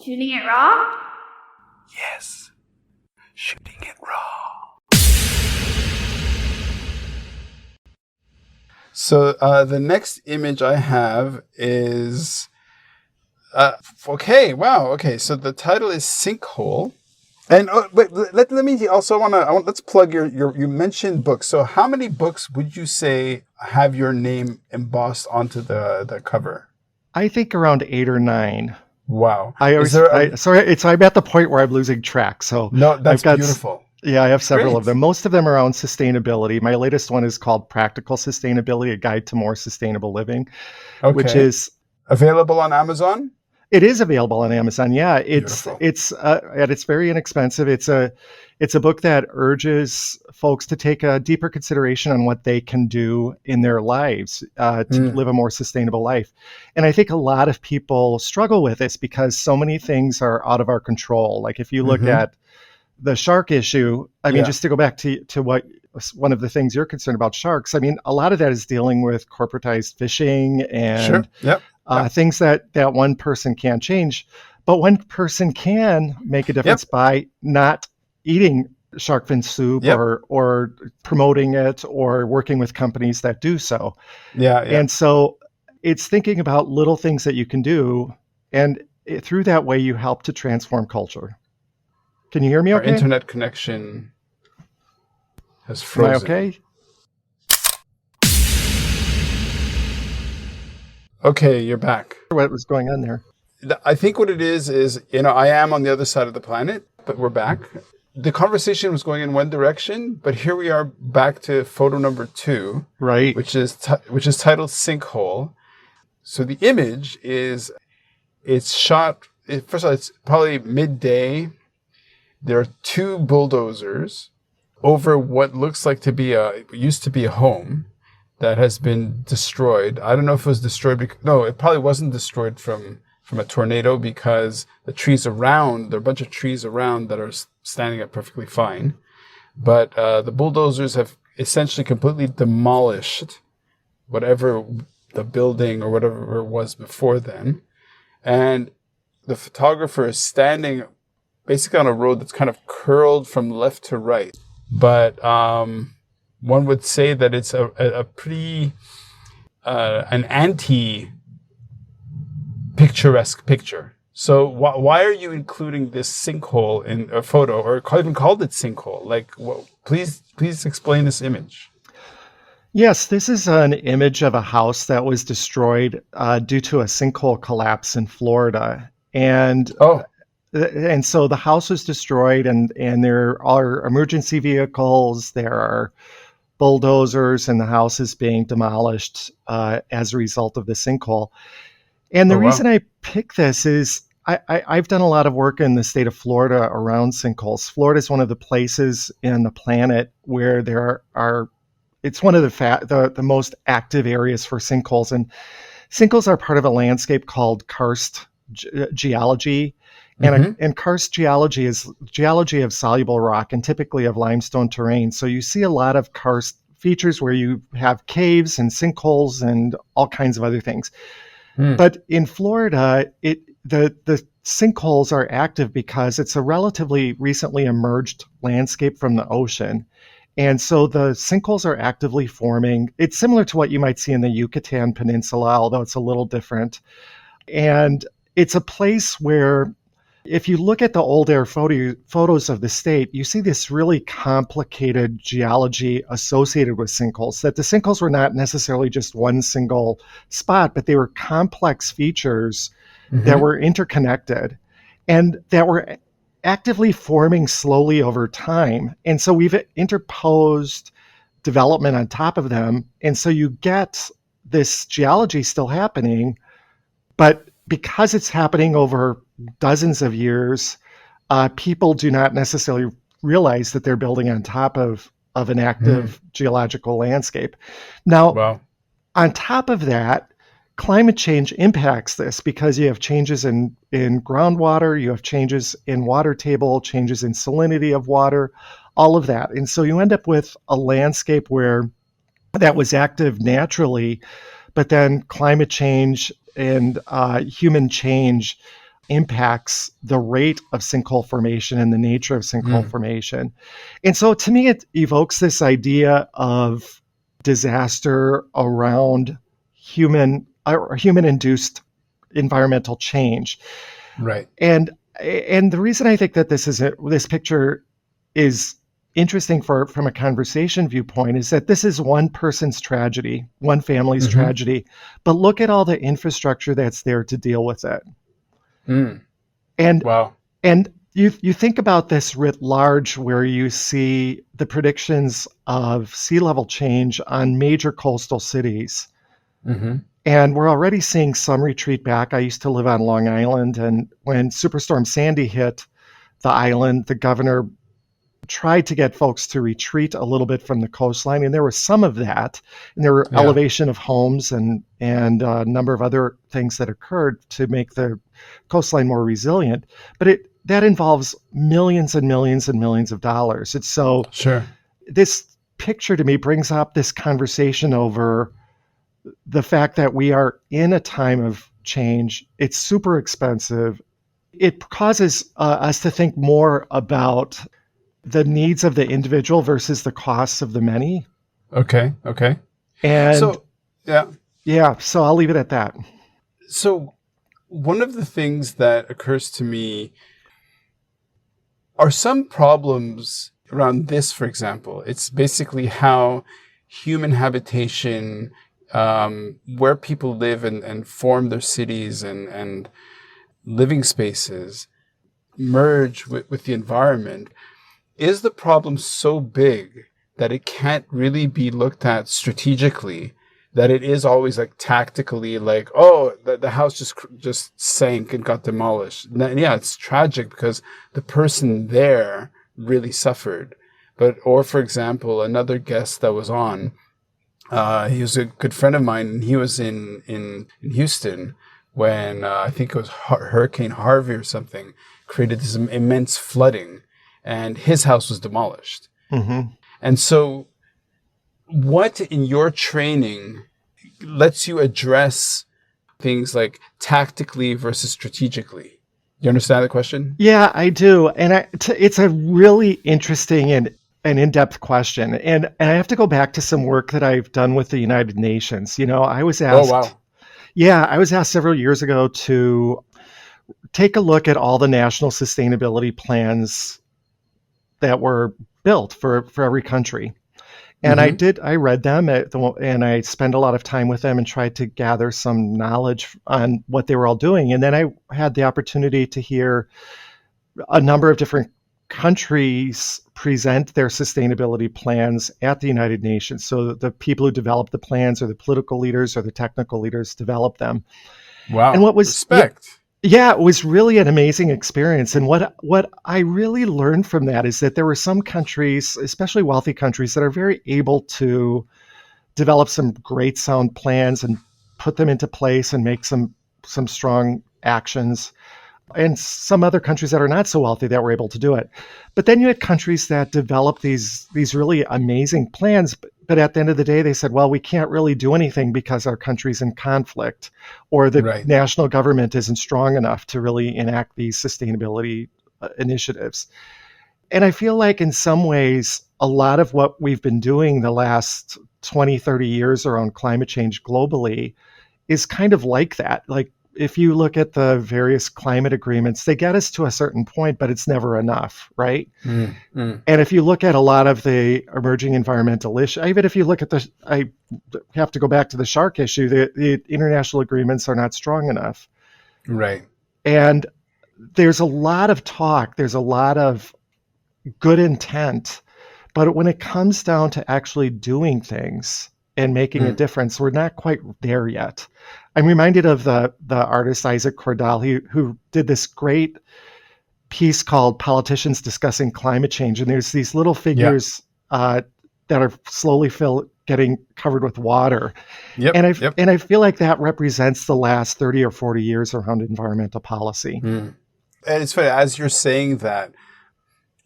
Shooting it raw? Yes. Shooting it raw. So the next image I have is okay. Wow. Okay. So the title is Sinkhole. And wait, let me also let's plug you mentioned books. So how many books would you say have your name embossed onto the cover? I think around 8 or 9. Wow. I'm at the point where I'm losing track. So no, that's beautiful. Yeah, I have several of them. Most of them are around sustainability. My latest one is called Practical Sustainability, a guide to more sustainable living, which is available on Amazon. It is available on Amazon. Yeah, it's and it's very inexpensive. It's a book that urges folks to take a deeper consideration on what they can do in their lives to live a more sustainable life. And I think a lot of people struggle with this because so many things are out of our control. Like if you look at the shark issue, I mean, just to go back to what one of the things you're concerned about sharks, I mean, a lot of that is dealing with corporatized fishing and things that one person can't change. But one person can make a difference by not eating shark fin soup or promoting it or working with companies that do so. And so it's thinking about little things that you can do. And through that way, you help to transform culture. Can you hear me okay? Our internet connection has frozen. Am I okay? Okay, you're back. What was going on there? I think what it is, I am on the other side of the planet, but we're back. The conversation was going in one direction, but here we are back to photo number 2, right? Which is titled Sinkhole. So the image it's shot. First of all, it's probably midday. There are 2 bulldozers over what looks like used to be a home that has been destroyed. I don't know if it was destroyed. It probably wasn't destroyed from a tornado because there are a bunch of trees around that are standing up perfectly fine. But the bulldozers have essentially completely demolished whatever the building or whatever it was before then. And the photographer is standing basically on a road that's kind of curled from left to right. But one would say that it's a pretty an anti-picturesque picture. So why are you including this sinkhole in a photo, or even called it sinkhole? Like, please explain this image. Yes, this is an image of a house that was destroyed due to a sinkhole collapse in Florida, and so the house was destroyed, and there are emergency vehicles, there are bulldozers, and the house is being demolished as a result of the sinkhole. And the reason I pick this is I've done a lot of work in the state of Florida around sinkholes. Florida is one of the places in the planet where it's one of the most active areas for sinkholes. And sinkholes are part of a landscape called karst geology. And karst geology is geology of soluble rock and typically of limestone terrain. So you see a lot of karst features where you have caves and sinkholes and all kinds of other things. But in Florida, the sinkholes are active because it's a relatively recently emerged landscape from the ocean. And so the sinkholes are actively forming. It's similar to what you might see in the Yucatan Peninsula, although it's a little different. And it's a place where, if you look at the old air photos of the state, you see this really complicated geology associated with sinkholes, that the sinkholes were not necessarily just one single spot, but they were complex features that were interconnected and that were actively forming slowly over time. And so we've interposed development on top of them. And so you get this geology still happening, but because it's happening over dozens of years, people do not necessarily realize that they're building on top of an active geological landscape. Now, on top of that, climate change impacts this because you have changes in groundwater, you have changes in water table, changes in salinity of water, all of that. And so you end up with a landscape where that was active naturally, but then climate change and human change impacts the rate of sinkhole formation and the nature of sinkhole formation. And so to me, it evokes this idea of disaster around human-induced environmental change. Right. And the reason I think that this picture is interesting from a conversation viewpoint is that this is one person's tragedy, one family's tragedy, but look at all the infrastructure that's there to deal with it. And wow. And you think about this writ large, where you see the predictions of sea level change on major coastal cities. And we're already seeing some retreat back. I used to live on Long Island, and when Superstorm Sandy hit the island, the governor tried to get folks to retreat a little bit from the coastline, and there was some of that, and there were elevation of homes and a number of other things that occurred to make the coastline more resilient. But that involves millions and millions and millions of dollars. It's so this picture to me brings up this conversation over the fact that we are in a time of change. It's super expensive. It causes us to think more about the needs of the individual versus the costs of the many. Okay. And so, so I'll leave it at that. So one of the things that occurs to me are some problems around this, for example. It's basically how human habitation, where people live and form their cities and living spaces, merge with the environment. Is the problem so big that it can't really be looked at strategically, that it is always like tactically, like, oh, the house just sank and got demolished? And yeah, it's tragic because the person there really suffered. Or for example, another guest that was on, he was a good friend of mine, and he was in Houston when I think it was Hurricane Harvey or something created this immense flooding. And his house was demolished. And so what in your training lets you address things like tactically versus strategically? You understand the question? Yeah, I do. And it's a really interesting and in-depth question. And I have to go back to some work that I've done with the United Nations. I was asked, I was asked several years ago to take a look at all the national sustainability plans that were built for every country. And I read them and I spent a lot of time with them and tried to gather some knowledge on what they were all doing. And then I had the opportunity to hear a number of different countries present their sustainability plans at the United Nations. So the people who develop the plans, or the political leaders or the technical leaders, develop them. Wow. And what was respect. Yeah, it was really an amazing experience. And what I really learned from that is that there were some countries, especially wealthy countries, that are very able to develop some great sound plans and put them into place and make some strong actions. And some other countries that are not so wealthy that were able to do it. But then you had countries that developed these really amazing plans, but at the end of the day, they said, well, we can't really do anything because our country's in conflict, or the national government isn't strong enough to really enact these sustainability initiatives. And I feel like in some ways, a lot of what we've been doing the last 20, 30 years around climate change globally is kind of like that. Like, if you look at the various climate agreements, they get us to a certain point, but it's never enough, right? And if you look at a lot of the emerging environmental issues, even if you look at I have to go back to the shark issue, the international agreements are not strong enough. Right. And there's a lot of talk, there's a lot of good intent, but when it comes down to actually doing things and making a difference, we're not quite there yet. I'm reminded of the artist Isaac Cordell, who did this great piece called Politicians Discussing Climate Change. And there's these little figures that are slowly getting covered with water. And I feel like that represents the last 30 or 40 years around environmental policy. And it's funny, as you're saying that,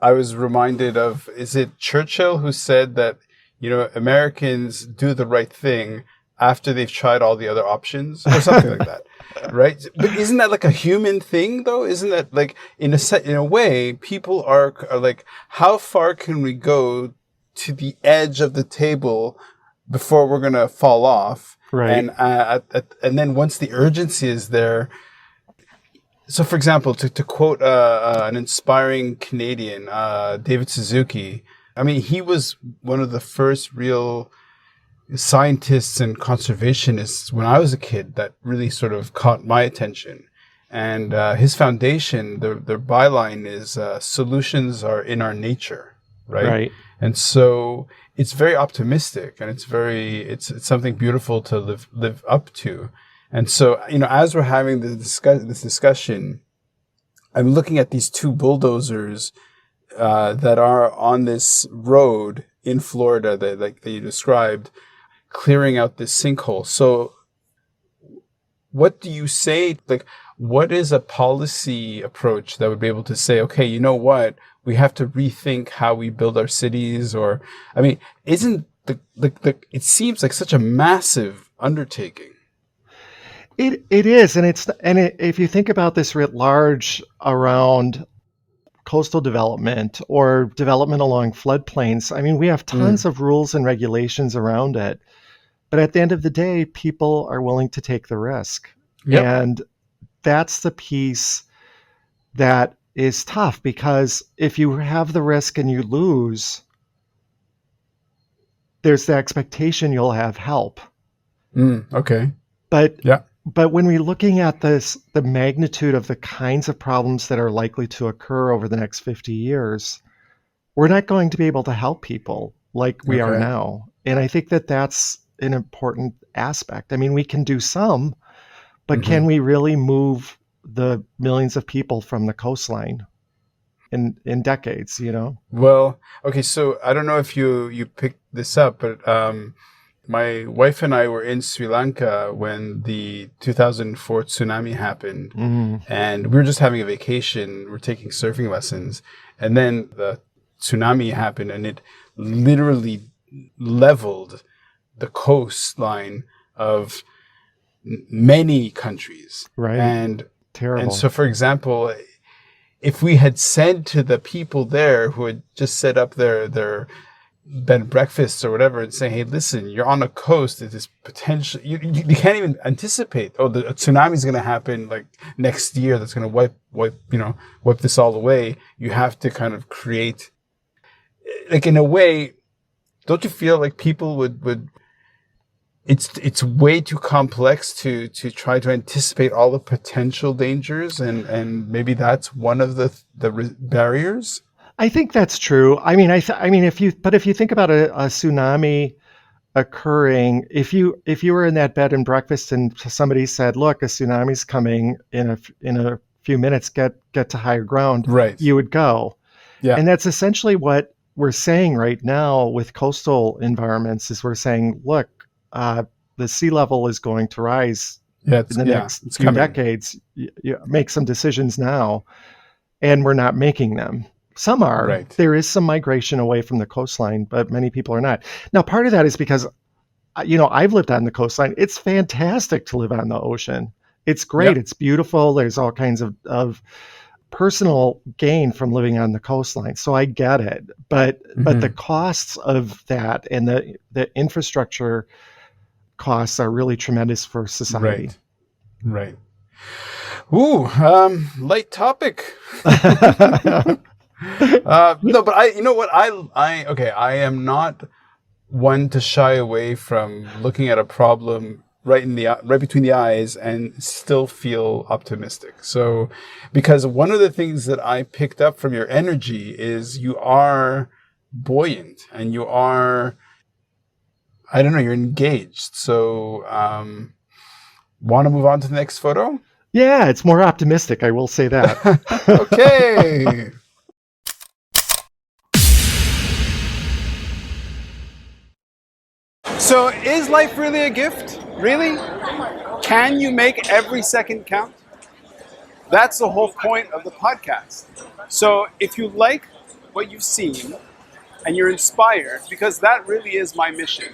I was reminded of, is it Churchill who said that, Americans do the right thing after they've tried all the other options, or something like that. right? But isn't that like a human thing, though? Isn't that like in a way, people are like, how far can we go to the edge of the table before we're gonna fall off? Right. And then once the urgency is there. So, for example, to quote an inspiring Canadian, David Suzuki, I mean, he was one of the first real scientists and conservationists when I was a kid that really sort of caught my attention. And his foundation, their byline is solutions are in our nature, right? Right. And so it's very optimistic, and it's something beautiful to live up to. And so, as we're having this discussion, I'm looking at these two bulldozers that are on this road in Florida that you described, clearing out this sinkhole. So what do you say? Like, what is a policy approach that would be able to say, okay, you know what? We have to rethink how we build our cities, or, I mean, isn't it seems like such a massive undertaking. It is, and if you think about this writ large around coastal development or development along floodplains, I mean, we have tons of rules and regulations around it, but at the end of the day, people are willing to take the risk, and that's the piece that is tough, because if you have the risk and you lose, there's the expectation you'll have help. Okay. But when we're looking at the magnitude of the kinds of problems that are likely to occur over the next 50 years, we're not going to be able to help people like we are now. And I think that that's an important aspect. I mean, we can do some, but can we really move the millions of people from the coastline in decades, Well, okay, so I don't know if you picked this up, but my wife and I were in Sri Lanka when the 2004 tsunami happened, and we were just having a vacation. We're taking surfing lessons, and then the tsunami happened, and it literally leveled the coastline of many countries. Right. And terrible. And so, for example, if we had said to the people there who had just set up their bed and breakfasts or whatever, and saying, hey, listen, you're on a coast that is potentially, you can't even anticipate, the tsunami is going to happen like next year, that's going to wipe this all away. You have to kind of create, like, in a way, don't you feel like people would it's way too complex to try to anticipate all the potential dangers, and maybe that's one of the barriers? I think that's true. I mean, if you think about a tsunami occurring, if you were in that bed and breakfast and somebody said, "Look, a tsunami's coming in a few minutes, get to higher ground," right, you would go. Yeah, and that's essentially what we're saying right now with coastal environments. Is we're saying, look, the sea level is going to rise in the next few decades. You make some decisions now, and we're not making them. Some are. Right. There is some migration away from the coastline, but many people are not. Now, part of that is because, I've lived on the coastline. It's fantastic to live on the ocean. It's great. Yep. It's beautiful. There's all kinds of personal gain from living on the coastline. So I get it. But the costs of that and the infrastructure costs are really tremendous for society. Right. Ooh, light topic. No, but I am not one to shy away from looking at a problem right between the eyes and still feel optimistic. So, because one of the things that I picked up from your energy is you are buoyant and you are, I don't know, you're engaged. So, want to move on to the next photo? Yeah, it's more optimistic, I will say that. Okay. So, is life really a gift? Really? Can you make every second count? That's the whole point of the podcast. So, if you like what you've seen and you're inspired, because that really is my mission,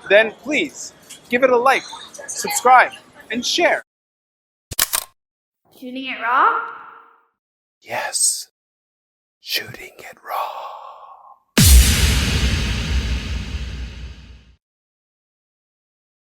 then please give it a like, subscribe, and share. Shooting it raw? Yes. Shooting it raw.